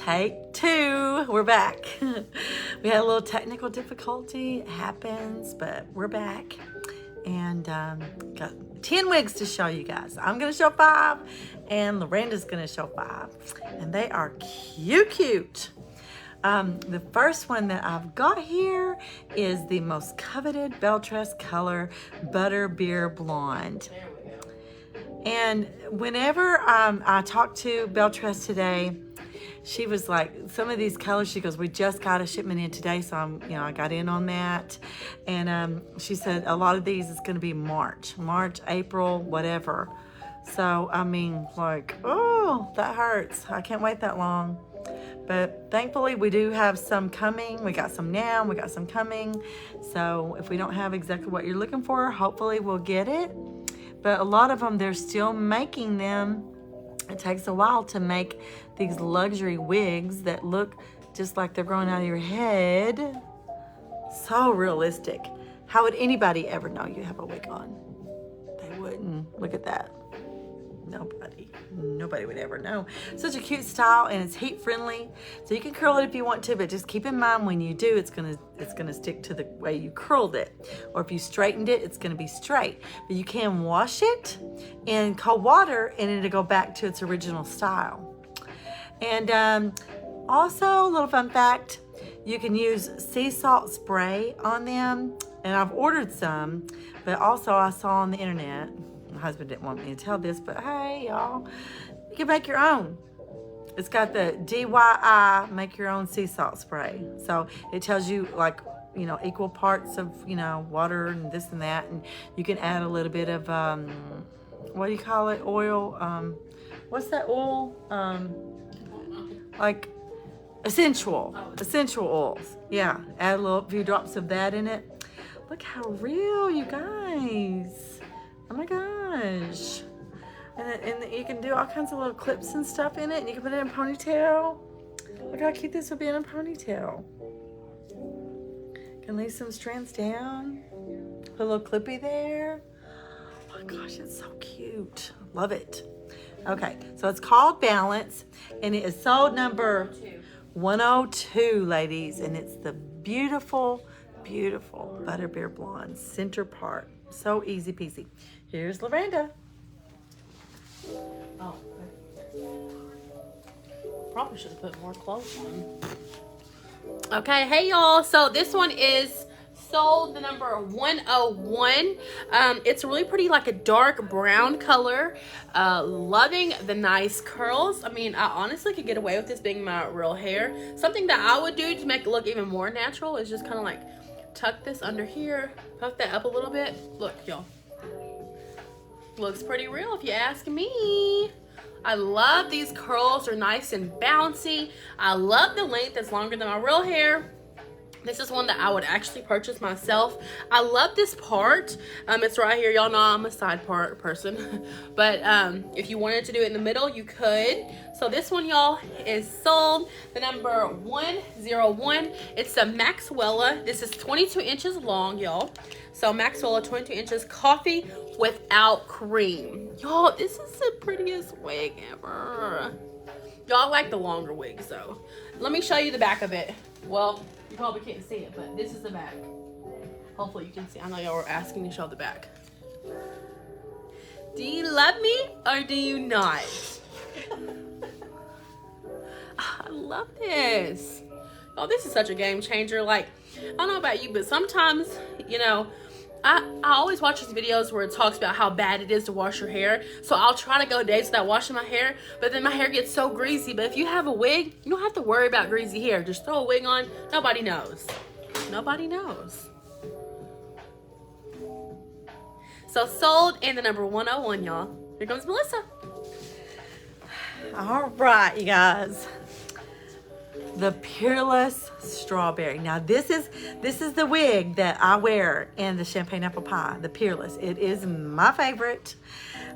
Take two. We're back. We had a little technical difficulty. It happens, but we're back. And got 10 wigs to show you guys. I'm going to show 5, and Lorenda's going to show 5. And they are cute. The first one that I've got here is the most coveted Beltress color, Butterbeer Blonde. And whenever I talked to Beltress today, she was like, some of these colors, she goes, we just got a shipment in today, so I got in on that. And she said a lot of these is going to be March, April, whatever. So, I mean, like, oh, that hurts. I can't wait that long. But thankfully, we do have some coming. We got some now, we got some coming. So if we don't have exactly what you're looking for, hopefully we'll get it. But a lot of them, they're still making them. It takes a while to make these luxury wigs that look just like they're growing out of your head. So realistic. How would anybody ever know you have a wig on? They wouldn't. Look at that. Nobody would ever know. Such a cute style, and it's heat friendly, so you can curl it if you want to, but just keep in mind when you do, it's gonna stick to the way you curled it, or if you straightened it, it's gonna be straight. But you can wash it in cold water and it'll go back to its original style. And also, a little fun fact, you can use sea salt spray on them, and I've ordered some, but also I saw on the internet, my husband didn't want me to tell this, but hey, y'all, you can make your own. It's got the DIY make your own sea salt spray. So it tells you, like, equal parts of, water and this and that. And you can add a little bit of, what do you call it? Oil. What's that oil? Like essential oils. Yeah. Add a few drops of that in it. Look how real, you guys. Oh my gosh. And you can do all kinds of little clips and stuff in it, and you can put it in a ponytail. Look how cute this would be in a ponytail. Can leave some strands down. Put a little clippy there. Oh my gosh, it's so cute. Love it. Okay, so it's called Balance, and it is sold number 102, ladies, and it's the beautiful, beautiful Butterbeer Blonde center part. So easy peasy. Here's Lorenda. Oh, probably should have put more clothes on. Okay, hey y'all. So this one is sold the number 101. It's really pretty, like a dark brown color. Loving the nice curls. I mean, I honestly could get away with this being my real hair. Something that I would do to make it look even more natural is just kind of like tuck this under here, puff that up a little bit. Look, y'all. Looks pretty real if you ask me. I love these curls. They're nice and bouncy. I love the length. It's longer than my real hair. This is one that I would actually purchase myself. I love this part. It's right here. Y'all know I'm a side part person. But if you wanted to do it in the middle, you could. So this one, y'all, is sold the number 101. It's a Maxwella. This is 22 inches long, y'all. So Maxwella 22 inches coffee without cream. Y'all, this is the prettiest wig ever. Y'all like the longer wigs though. Let me show you the back of it. Well, you probably can't see it, but this is the back. Hopefully you can see. I know y'all were asking to show the back. Do you love me or do you not? I love this. Oh, this is such a game changer. Like, I don't know about you, but sometimes, I always watch these videos where it talks about how bad it is to wash your hair. So I'll try to go days without washing my hair, but then my hair gets so greasy. But if you have a wig, you don't have to worry about greasy hair. Just throw a wig on. Nobody knows. Nobody knows. So sold in the number 101, y'all. Here comes Melissa. All right, you guys. The Peerless Strawberry. Now this is the wig that I wear in the Champagne Apple Pie, the Peerless. It is my favorite.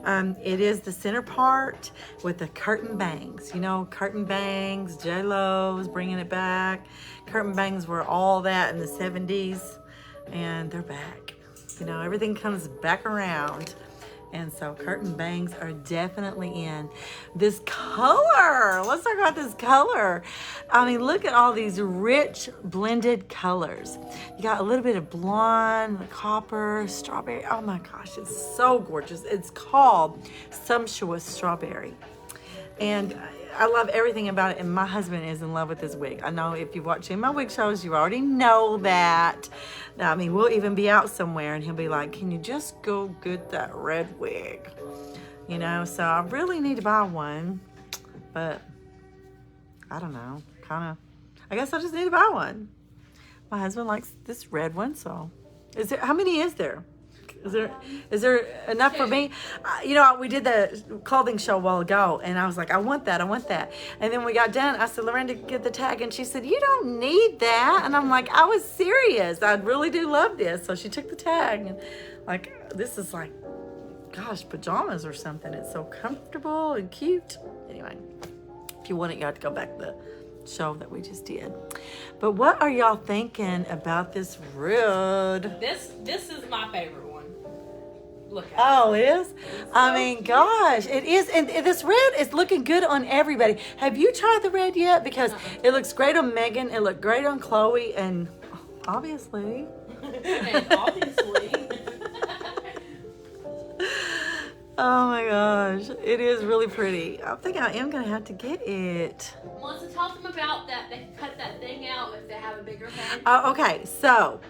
It is the center part with the curtain bangs. Curtain bangs, J-Lo's bringing it back. Curtain bangs were all that in the 70s, and they're back. Everything comes back around. And so curtain bangs are definitely in. This color, let's talk about this color. I mean, look at all these rich blended colors. You got a little bit of blonde, copper, strawberry. Oh my gosh, it's so gorgeous. It's called Sumptuous Strawberry. And I love everything about it, and my husband is in love with this wig. I know if you've watched any of my wig shows, you already know that. I mean, we'll even be out somewhere, and he'll be like, can you just go get that red wig? You know, so I really need to buy one, but I don't know, I guess I just need to buy one. My husband likes this red one, so how many is there? Is there enough for me? You know, we did the clothing show a while ago, and I was like, I want that. And then we got done. I said, Lorraine, get the tag, and she said, you don't need that. And I'm like, I was serious. I really do love this. So she took the tag, and like, this is like, gosh, pajamas or something. It's so comfortable and cute. Anyway, if you want it, you have to go back to the show that we just did. But what are y'all thinking about this red? This is my favorite one. Look at Oh, it is? I mean, gosh, it is. And this red is looking good on everybody. Have you tried the red yet? Because it looks great on Megan. It looked great on Chloe. And obviously. Oh my gosh. It is really pretty. I think I am going to have to get it. Melissa, tell them about that. They can cut that thing out if they have a bigger head. Okay. So,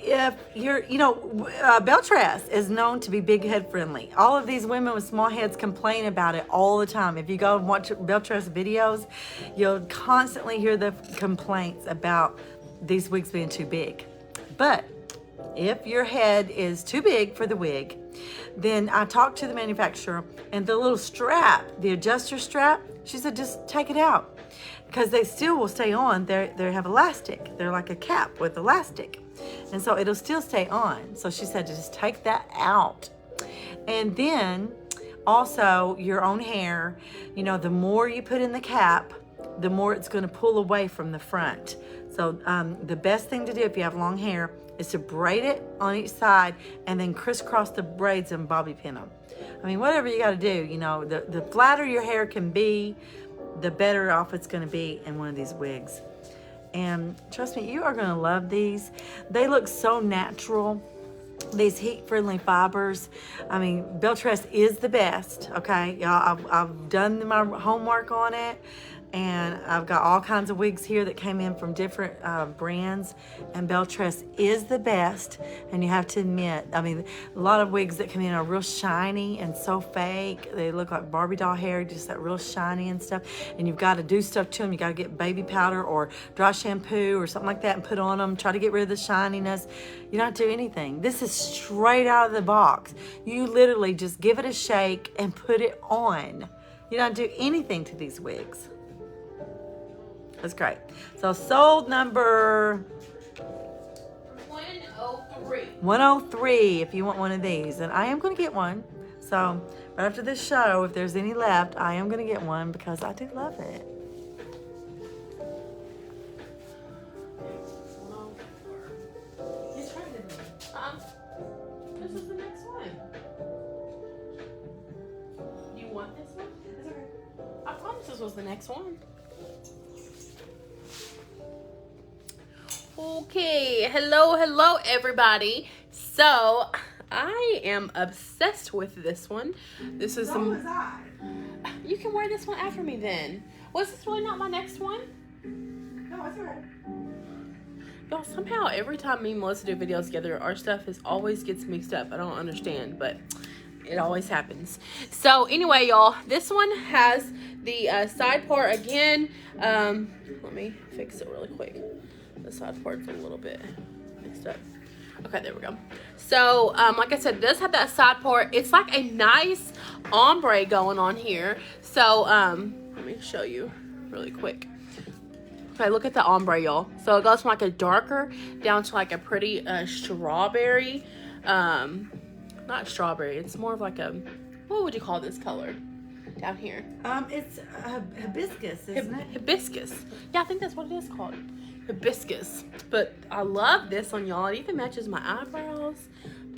if you're, Beltress is known to be big head friendly. All of these women with small heads complain about it all the time. If you go and watch Beltress videos, you'll constantly hear the complaints about these wigs being too big. But if your head is too big for the wig, then I talked to the manufacturer, and the little strap, the adjuster strap, she said just take it out, because they still will stay on. They have elastic. They're like a cap with elastic. And so it'll still stay on. So she said to just take that out. And then also your own hair, the more you put in the cap, the more it's going to pull away from the front. So the best thing to do if you have long hair is to braid it on each side and then crisscross the braids and bobby pin them. I mean, whatever you got to do, the flatter your hair can be, the better off it's going to be in one of these wigs. And trust me, you are going to love these. They look so natural. These heat-friendly fibers. I mean, Beltress is the best, okay? Y'all, I've done my homework on it, and I've got all kinds of wigs here that came in from different brands, and Beltress is the best. And you have to admit, I mean, a lot of wigs that come in are real shiny and so fake. They look like Barbie doll hair, just that real shiny and stuff. And you've got to do stuff to them. You got to get baby powder or dry shampoo or something like that and put on them. Try to get rid of the shininess. You don't have to do anything. This is straight out of the box. You literally just give it a shake and put it on. You don't do anything to these wigs. That's great. So sold number 103. 103 if you want one of these. And I am going to get one. So right after this show, if there's any left, I am going to get one because I do love it. This is the next one. You want this one? It's okay. I promise this was the next one. Okay, hello everybody. So I am obsessed with this one. This is So was I. You can wear this one after me then. Was this really not my next one? No, it's alright. Y'all, somehow every time me and Melissa do videos together, our stuff always gets mixed up. I don't understand, but it always happens. So anyway, y'all, this one has the side part again. Let me fix it really quick. The side part's a little bit mixed up. Okay, there we go. So, like I said, it does have that side part. It's like a nice ombre going on here. So, let me show you really quick. Okay, look at the ombre, y'all. So it goes from like a darker down to like a pretty strawberry. Not strawberry. It's more of like a, what would you call this color down here? It's hibiscus, isn't it? Hibiscus. Yeah, I think that's what it is called. Hibiscus. But I love this on y'all. It even matches my eyebrows.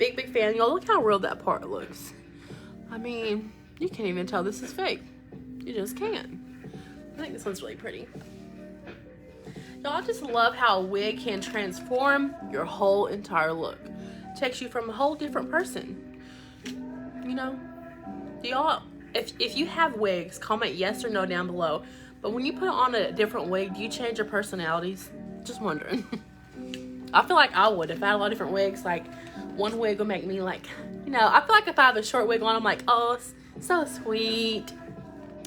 big fan. Y'all, look how real that part looks. I mean, you can't even tell this is fake. You just can't. I think this one's really pretty. Y'all, I just love how a wig can transform your whole entire look. Takes you from a whole different person. You know? Do y'all, if you have wigs, comment yes or no down below. But when you put on a different wig, do you change your personalities? Just wondering. I feel like I would. If I had a lot of different wigs, like one wig would make me like, you know, I feel like if I have a short wig on, I'm like, oh, so sweet.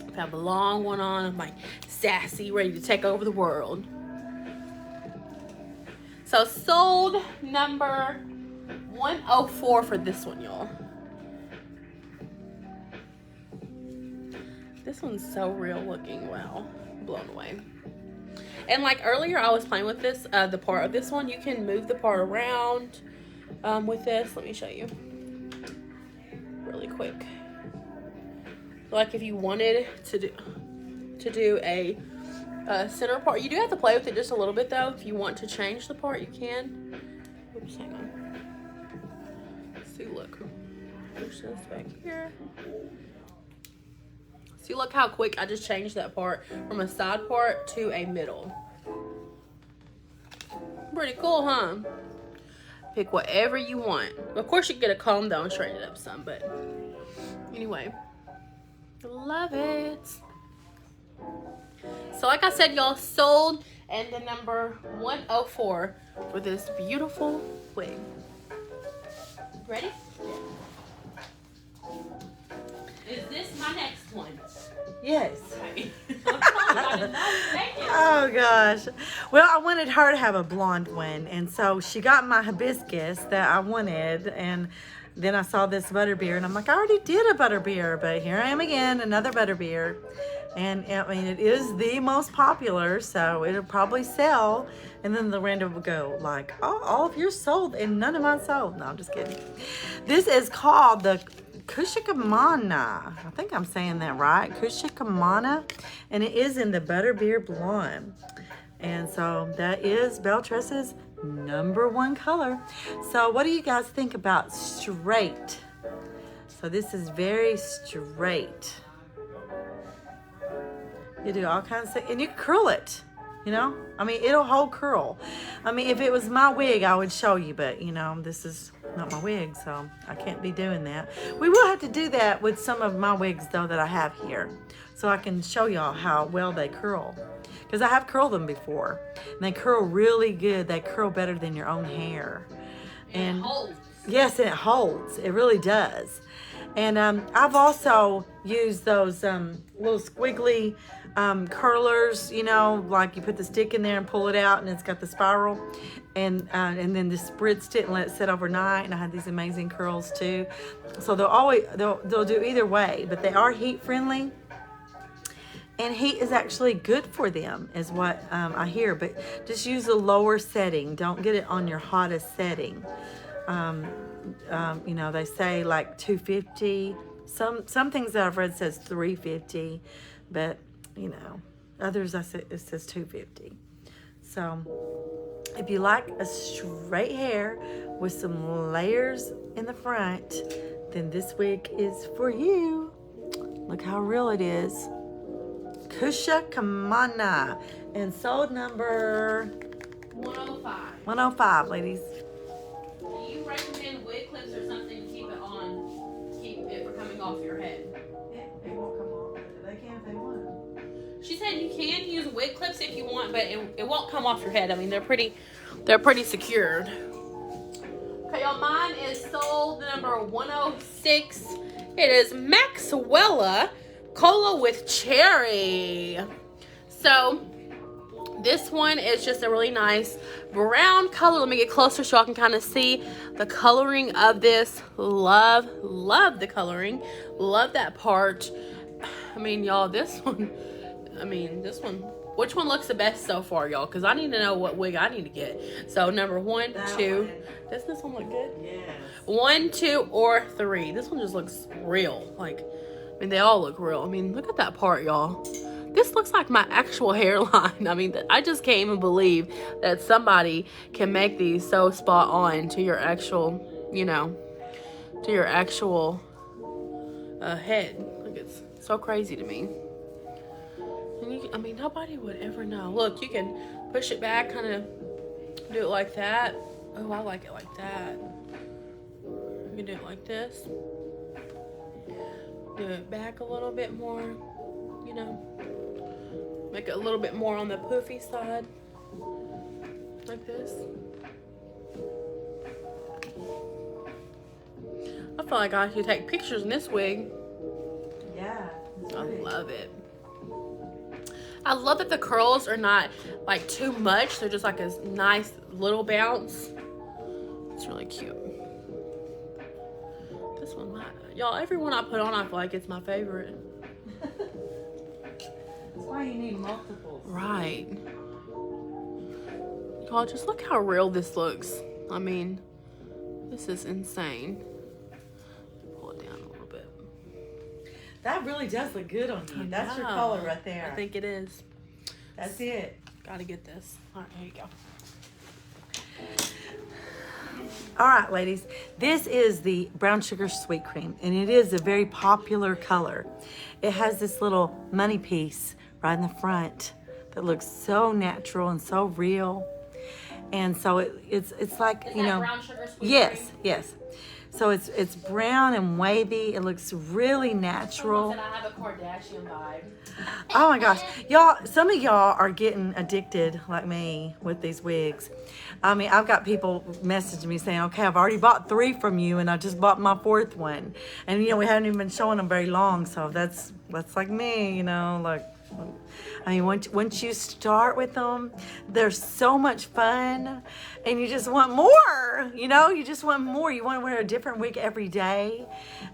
If I have a long one on, I'm like sassy, ready to take over the world. So sold number 104 for this one, y'all. This one's so real looking. Wow, blown away. And like earlier, I was playing with this, the part of this one. You can move the part around with this. Let me show you really quick. Like if you wanted to do a center part, you do have to play with it just a little bit though. If you want to change the part, you can. Oops, hang on. See, look. Push this back here. See, look how quick I just changed that part from a side part to a middle. Pretty cool, huh? Pick whatever you want. Of course, you can get a comb though and straighten it up some, but anyway, love it. So like I said, y'all, sold and the number 104 for this beautiful wig. Ready? Is this my next one? Yes. Okay. Oh gosh. Well, I wanted her to have a blonde one, and so she got my hibiscus that I wanted, and then I saw this butterbeer, and I'm like, I already did a butterbeer, but here I am again, another butterbeer. And I mean, it is the most popular, so it'll probably sell. And then Lorenda will go like, oh, all of yours sold and none of mine sold. No, I'm just kidding. This is called the kushikamana. I think I'm saying that right. Kushikamana. And it is in the butterbeer blonde. And so that is Beltress's #1 color. So what do you guys think about straight? So this is very straight. You do all kinds of things, and you can curl it, you know? I mean, it'll hold curl. I mean, if it was my wig, I would show you, but, you know, this is not my wig, so I can't be doing that. We will have to do that with some of my wigs, though, that I have here, so I can show y'all how well they curl. Because I have curled them before, and they curl really good. They curl better than your own hair. And it holds. Yes, and it holds. It really does. And I've also used those little squiggly curlers, you know, like you put the stick in there and pull it out, and it's got the spiral, and then just spritzed it and let it sit overnight. And I had these amazing curls too. So they'll do either way, but they are heat friendly, and heat is actually good for them, is what I hear. But just use a lower setting. Don't get it on your hottest setting. You know, they say like 250. Some things that I've read says 350, but you know, others it says 250. So if you like a straight hair with some layers in the front, then this wig is for you. Look how real it is. Kushikamana, and sold number 105. 105, ladies. Do you recommend wig clips or something to keep it on, keep it from coming off your head? They won't come off. They can if they want. She said you can use wig clips if you want, but it won't come off your head. I mean, they're pretty secured. Okay, y'all, mine is sold number 106. It is Maxwella Cola with Cherry. So this one is just a really nice brown color. Let me get closer so y'all can kind of see the coloring of this. Love the coloring. Love that part. I mean, y'all, this one, which one looks the best so far, y'all? Because I need to know what wig I need to get. So number 1, 2. Does this one look good? Yes. 1, 2, or 3. This one just looks real. Like, I mean, they all look real. I mean, look at that part, y'all. This looks like my actual hairline. I mean, I just can't even believe that somebody can make these so spot on to your actual, you know, to your actual head. Like, it's so crazy to me. And I mean, nobody would ever know. Look, you can push it back, kind of do it like that. Oh, I like it like that. You can do it like this. Do it back a little bit more, you know. Make it a little bit more on the poofy side. Like this. I feel like I should take pictures in this wig. Yeah. I love it. I love that the curls are not like too much. They're just like a nice little bounce. It's really cute. This one, y'all, every one I put on, I feel like it's my favorite. That's why you need multiples. Right. Y'all, just look how real this looks. I mean, this is insane. Pull it down a little bit. That really does look good on you. That's your color right there. I think it is. That's it. Gotta get this. All right, here you go. All right, ladies. This is the brown sugar sweet cream, and it is a very popular color. It has this little money piece right in the front that looks so natural and so real. And so it's like, Is you that know, brown sugar sweet yes, cream? yes. So it's brown and wavy. It looks really Someone natural. said I have a Kardashian vibe. Oh my gosh, y'all, some of y'all are getting addicted like me with these wigs. I mean, I've got people messaging me saying, okay, I've already bought 3 from you and I just bought my 4th one. And you know, we haven't even been showing them very long, so that's like me, you know, like, I mean, once you start with them, they're so much fun, and you just want more, you know, you just want more. You want to wear a different wig every day,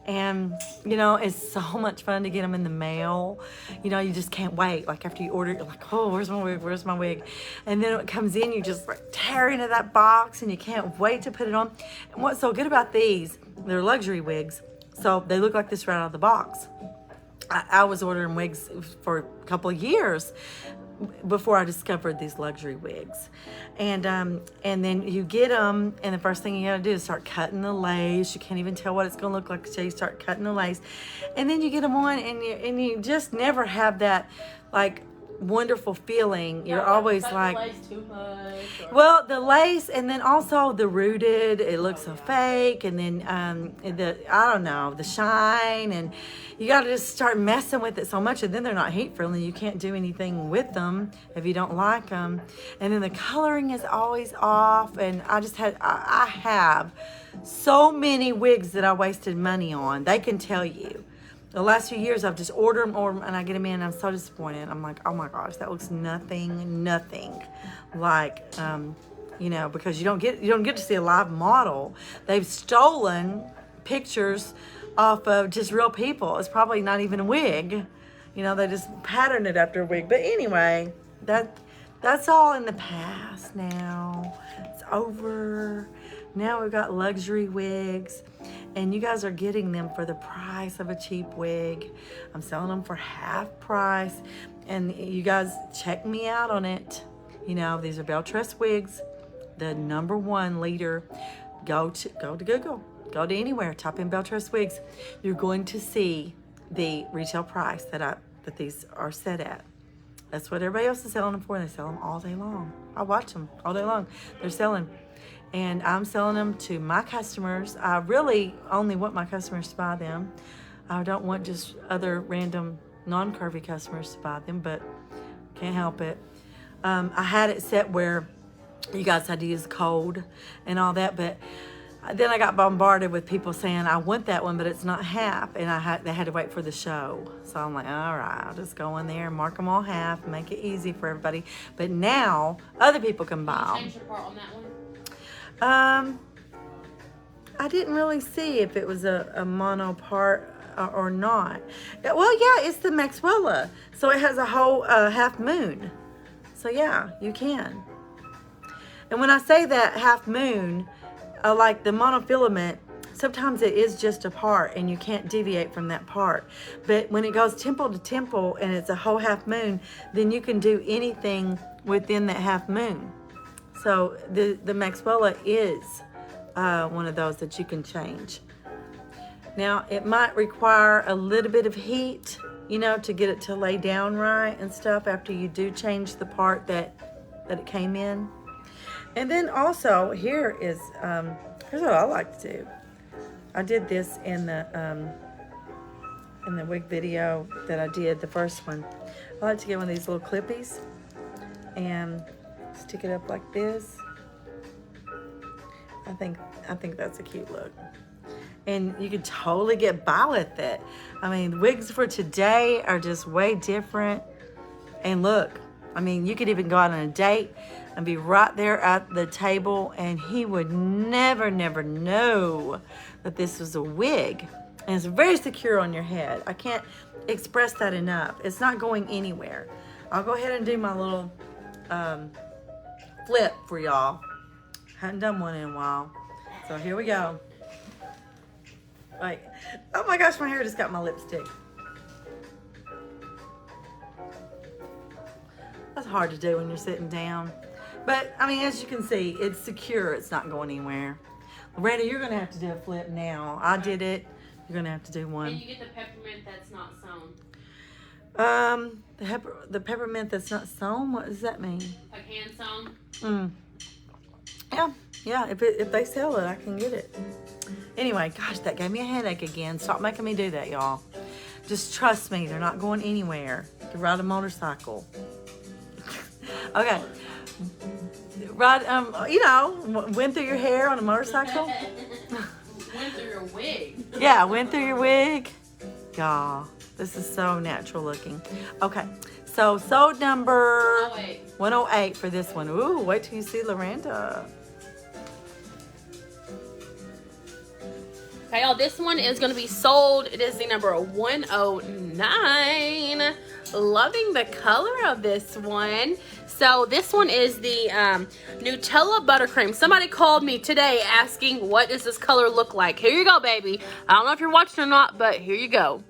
and, you know, it's so much fun to get them in the mail. You know, you just can't wait. Like, after you order, you're like, oh, where's my wig, where's my wig? And then when it comes in, you just like tear into that box, and you can't wait to put it on. And what's so good about these, they're luxury wigs, so they look like this right out of the box. I was ordering wigs for a couple of years before I discovered these luxury wigs. And then you get them, and the first thing you gotta do is start cutting the lace. You can't even tell what it's gonna look like until you start cutting the lace. And then you get them on, and you just never have that, like, wonderful feeling. You're always like, the lace too much, well, the lace, and then also the rooted, it looks so fake, and then I don't know, the shine, and you got to just start messing with it so much, and then they're not heat friendly. You can't do anything with them if you don't like them, and then the coloring is always off. And I have so many wigs that I wasted money on. They can tell you. The last few years, I've just ordered them, and I get them in, and I'm so disappointed. I'm like, oh my gosh, that looks nothing like, you know, because you don't get to see a live model. They've stolen pictures off of just real people. It's probably not even a wig. You know, they just patterned it after a wig. But anyway, that's all in the past now. It's over. Now we've got luxury wigs, and you guys are getting them for the price of a cheap wig. I'm selling them for half price, and you guys check me out on it. You know, these are Beltress wigs, the #1 leader. Go to Google, go to anywhere, type in Beltress wigs. You're going to see the retail price that these are set at. That's what everybody else is selling them for, and they sell them all day long. I watch them all day long. They're selling. And I'm selling them to my customers. I really only want my customers to buy them. I don't want just other random non-curvy customers to buy them, but can't help it. I had it set where you guys had to use the code and all that, but then I got bombarded with people saying, I want that one, but it's not half, and they had to wait for the show. So I'm like, all right, I'll just go in there and mark them all half, make it easy for everybody. But now other people can buy them. Change your part on that one? I didn't really see if it was a mono part or not. Well, yeah, it's the Maxwella, so it has a whole half moon. So yeah, you can. And when I say that half moon, like the monofilament, sometimes it is just a part and you can't deviate from that part. But when it goes temple to temple and it's a whole half moon, then you can do anything within that half moon. So the Maxwella is one of those that you can change. Now, it might require a little bit of heat, you know, to get it to lay down right and stuff after you do change the part that it came in. And then also, here is, here's what I like to do. I did this in the wig video that I did, the first one. I like to get one of these little clippies and stick it up like this. I think that's a cute look. And you could totally get by with it. I mean, wigs for today are just way different. And look, I mean, you could even go out on a date and be right there at the table and he would never know that this was a wig. And it's very secure on your head. I can't express that enough. It's not going anywhere. I'll go ahead and do my little flip for y'all. Hadn't done one in a while. So here we go. Like, oh my gosh, my hair just got my lipstick. That's hard to do when you're sitting down. But, I mean, as you can see, it's secure. It's not going anywhere. Loretta, you're going to have to do a flip now. I did it. You're going to have to do one. And you get the peppermint that's not sewn. The peppermint that's not sewn? What does that mean? Like hand sewn? Yeah. If they sell it, I can get it. Anyway, gosh, that gave me a headache again. Stop making me do that, y'all. Just trust me. They're not going anywhere. To ride a motorcycle. Okay. Ride, you know, went through your hair on a motorcycle. Went through your wig. Yeah, went through your wig. Y'all, this is so natural looking. Okay, so sewed number 108 for this one. Ooh, wait till you see Loretta. Okay, y'all, this one is going to be sold. It is the number 109. Loving the color of this one. So this one is the Nutella buttercream. Somebody called me today asking, what does this color look like? Here you go, baby. I don't know if you're watching or not, but here you go.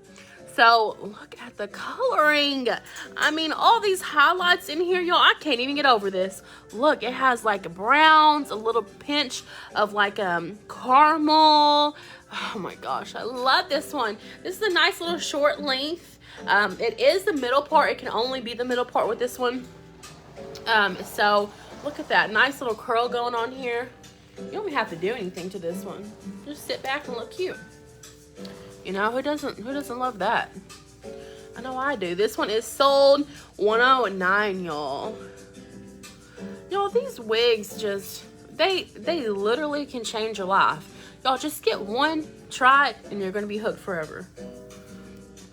So look at the coloring. I mean, all these highlights in here, y'all, I can't even get over this. Look, it has like browns, a little pinch of like caramel. Oh my gosh, I love this one. This is a nice little short length. It is the middle part. It can only be the middle part with this one. So look at that nice little curl going on here. You don't even have to do anything to this one. Just sit back and look cute. You know, who doesn't love that? I know I do. This one is sold 109, y'all. Y'all, these wigs just, they literally can change your life. Y'all, just get one, try it, and you're going to be hooked forever.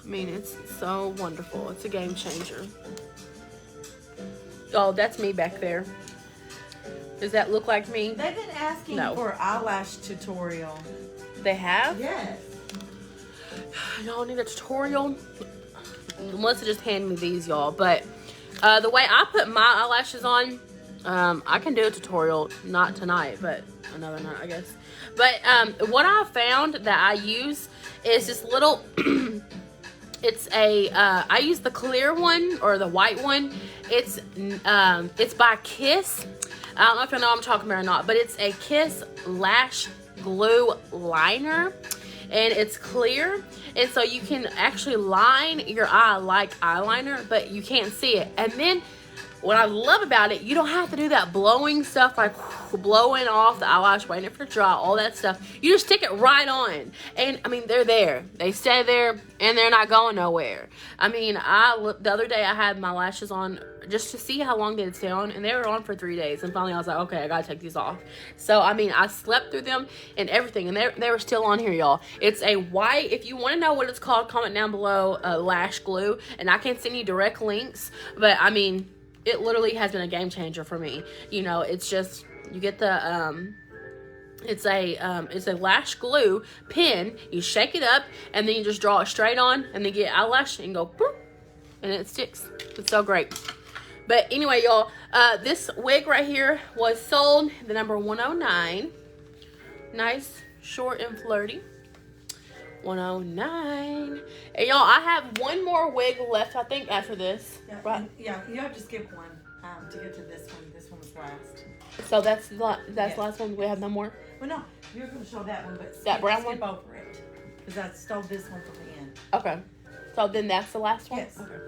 I mean, it's so wonderful. It's a game changer. Y'all, that's me back there. Does that look like me? They've been asking for an eyelash tutorial. They have? Yes. Y'all need a tutorial? Melissa just handed me these, y'all. But the way I put my eyelashes on, I can do a tutorial. Not tonight, but another night, I guess. But what I found that I use is this little... It's a I use the clear one or the white one. It's by Kiss. I don't know if you know what I'm talking about or not, but it's a Kiss lash glue liner, and it's clear, and so you can actually line your eye like eyeliner, but you can't see it. And then what I love about it, you don't have to do that blowing stuff, like blowing off the eyelash, waiting for it to dry, all that stuff. You just stick it right on. And, I mean, they're there. They stay there, and they're not going nowhere. I mean, the other day I had my lashes on just to see how long they would stay on, and they were on for 3 days. And finally I was like, okay, I got to take these off. So, I mean, I slept through them and everything, and they were still on here, y'all. It's a white, if you want to know what it's called, comment down below, lash glue. And I can't send you direct links, but, I mean... It literally has been a game changer for me. You know, it's just, you get the, it's a lash glue pin. You shake it up, and then you just draw it straight on, and then get eyelash and go boop, and it sticks. It's so great. But anyway, y'all, this wig right here was sold the number 109. Nice, short, and flirty. 109. And y'all, I have one more wig left, I think, after this. Yeah, right? Yeah, you have to skip one to get to this one. This one was last. So that's the last one. We have no more. Well, no, you're going to show that one, but that brown one. Skip over it. because I stole this one from the end. Okay. So then that's the last one? Yes. Okay.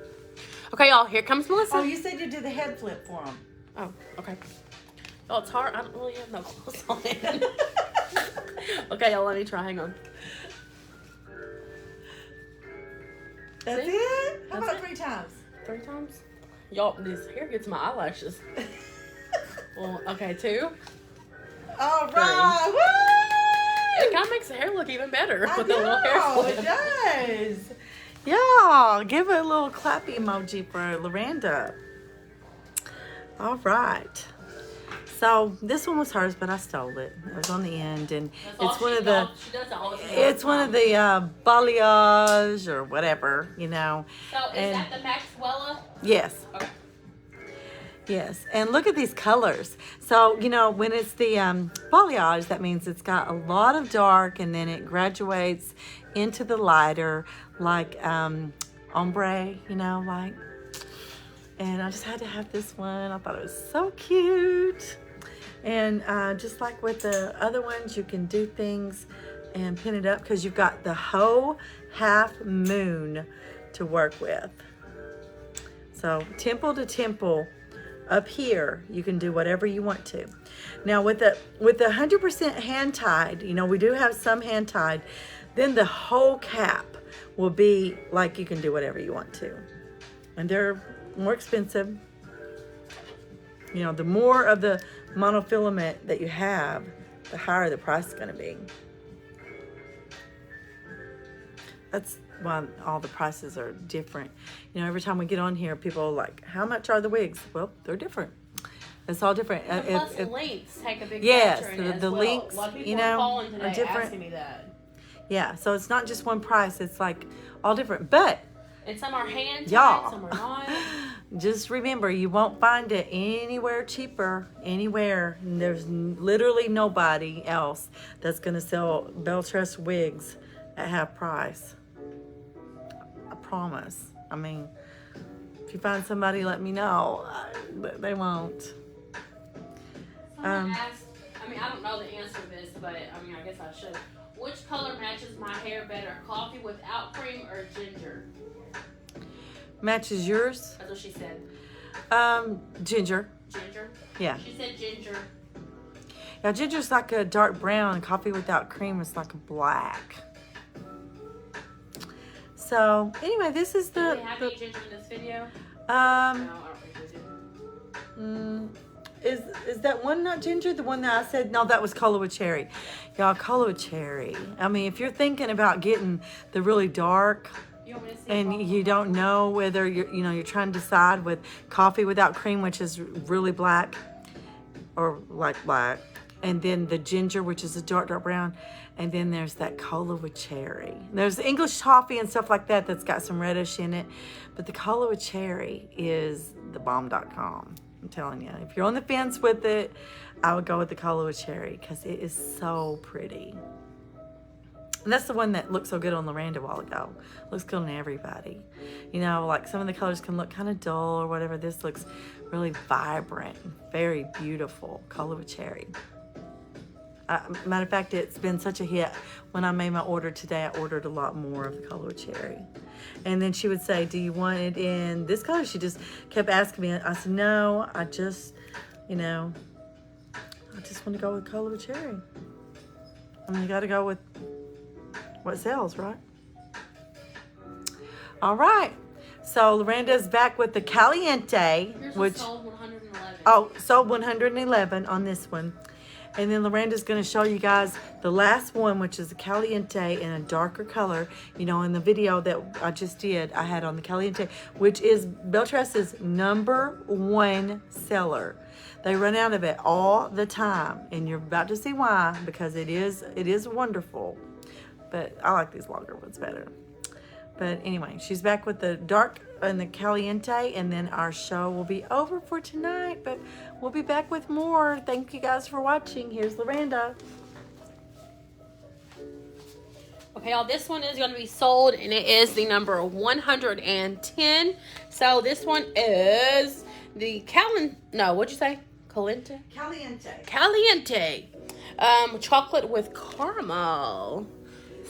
Okay, y'all, here comes Melissa. Oh, you said you did the head flip for them. Oh, okay. Oh, it's hard. I don't really have no clothes on. Okay, y'all, let me try. Hang on. That's See? it? How That's about it? 3 times? 3 times? Y'all, this hair gets my eyelashes. Well, okay, 2. All right. Woo! It kind of makes the hair look even better I with the little hair know, flip. it does. Yeah, give it a little clappy emoji for Loranda. All right. So this one was hers, but I stole it. It was on the end, and it's one of the. She does it all the time. It's one of the balayage or whatever, you know. So is that the Maxwella? Yes. Okay. Yes, and look at these colors. So, you know, when it's the balayage, that means it's got a lot of dark and then it graduates into the lighter, like ombre, you know, like. And I just had to have this one. I thought it was so cute. And just like with the other ones, you can do things and pin it up because you've got the whole half moon to work with. So temple to temple. Up here, you can do whatever you want to. Now with the 100% hand tied, you know, we do have some hand tied, then the whole cap will be like you can do whatever you want to. And they're more expensive. You know, the more of the monofilament that you have, the higher the price is going to be. That's why all the prices are different. You know, every time we get on here, people are like, how much are the wigs? Well, they're different. It's all different. And plus the lengths take a big yes, factor in it as the well. lengths, A lot of people you know, are calling today are different. asking me that. Yeah, so it's not just one price. It's like all different. But and some are hand tied, y'all, some are not. just remember, you won't find it anywhere cheaper, anywhere. There's literally nobody else that's going to sell Beltress wigs at half price. I promise. I mean, if you find somebody, let me know. But they won't. Someone asked, I mean, I don't know the answer to this, but I mean, I guess I should. Which color matches my hair better, coffee without cream or ginger? Matches yours? That's what she said. Ginger. Ginger? Yeah. She said ginger. Yeah, ginger's like a dark brown, and coffee without cream is like a black. So anyway, this is Do we have any ginger in this video? No, I don't think we do. Is that one not ginger? The one that I said, no, that was cola with cherry. Y'all, cola with cherry. I mean, if you're thinking about getting the really dark You want me to see and you don't know whether you're trying to decide with coffee without cream, which is really black or like black, and then the ginger, which is a dark brown, and then there's that cola with cherry. There's English toffee and stuff like that that's got some reddish in it, but the cola with cherry is the bomb.com. I'm telling you, if you're on the fence with it, I would go with the cola with cherry because it is so pretty. And that's the one that looked so good on Loranda a while ago. Looks good on everybody. You know, like some of the colors can look kind of dull or whatever. This looks really vibrant, very beautiful. Cola with cherry. Matter of fact, it's been such a hit. When I made my order today, I ordered a lot more of the cola with cherry. And then she would say, do you want it in this color? She just kept asking me. I said, no, I just want to go with cola with cherry. I mean, you got to go with what sells, right? All right. So Loranda's back with the caliente, which sold 111. Oh, sold 111 on this one. And then Loranda's going to show you guys the last one, which is the caliente in a darker color. You know, in the video that I just did, I had on the caliente, which is Beltress's #1 seller. They run out of it all the time, and you're about to see why, because it is wonderful. But I like these longer ones better. But anyway, she's back with the dark and the caliente, and then our show will be over for tonight, but we'll be back with more. Thank you guys for watching. Here's Loranda. Okay, y'all, this one is going to be sold, and it is the number 110. So this one is the what'd you say? Caliente? Caliente. Caliente. Chocolate with caramel.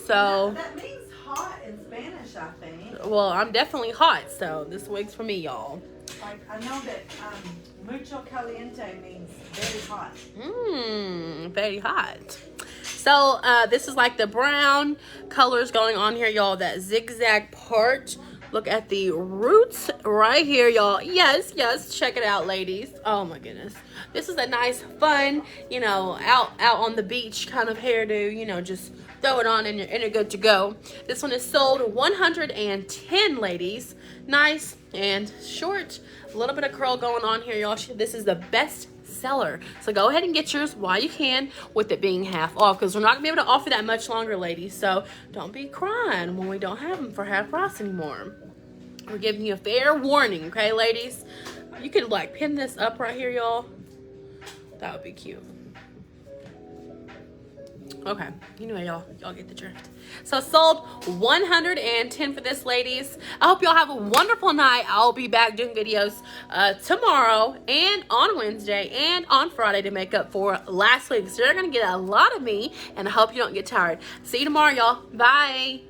So, that means hot in Spanish, I think. well, I'm definitely hot, so this wig's for me, y'all. Like, I know that mucho caliente means very hot. Very hot. So, this is like the brown colors going on here, y'all. That zigzag part. Look at the roots right here, y'all. Yes, yes. Check it out, ladies. Oh, my goodness. This is a nice, fun, you know, out on the beach kind of hairdo. You know, just throw it on and you're good to go. This one is sold 110, ladies. Nice and short. A little bit of curl going on here, y'all. This is the best seller. So go ahead and get yours while you can, with it being half off, because we're not gonna be able to offer that much longer, ladies. So don't be crying when we don't have them for half price anymore. We're giving you a fair warning, okay, ladies? You could like pin this up right here, y'all. That would be cute. Okay, anyway, y'all get the drift. So sold 110 for this, ladies. I hope y'all have a wonderful night. I'll be back doing videos tomorrow and on Wednesday and on Friday to make up for last week. So you're gonna get a lot of me, and I hope you don't get tired. See you tomorrow, y'all. Bye.